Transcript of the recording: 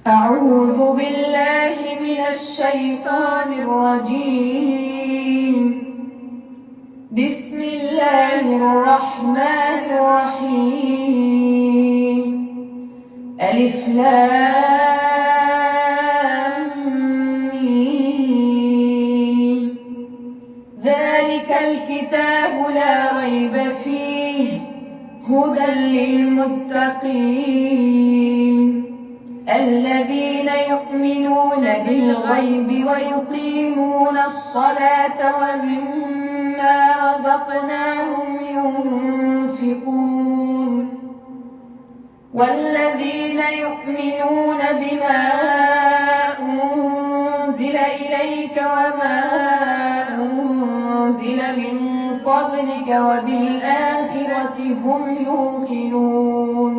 أعوذ بالله من الشيطان الرجيم. بسم الله الرحمن الرحيم. ألف لام ميم. ذلك الكتاب لا ريب فيه هدى للمتقين الذين يؤمنون بالغيب ويقيمون الصلاة ومما رزقناهم ينفقون والذين يؤمنون بما أنزل إليك وما أنزل من قبلك وبالآخرة هم يوقنون.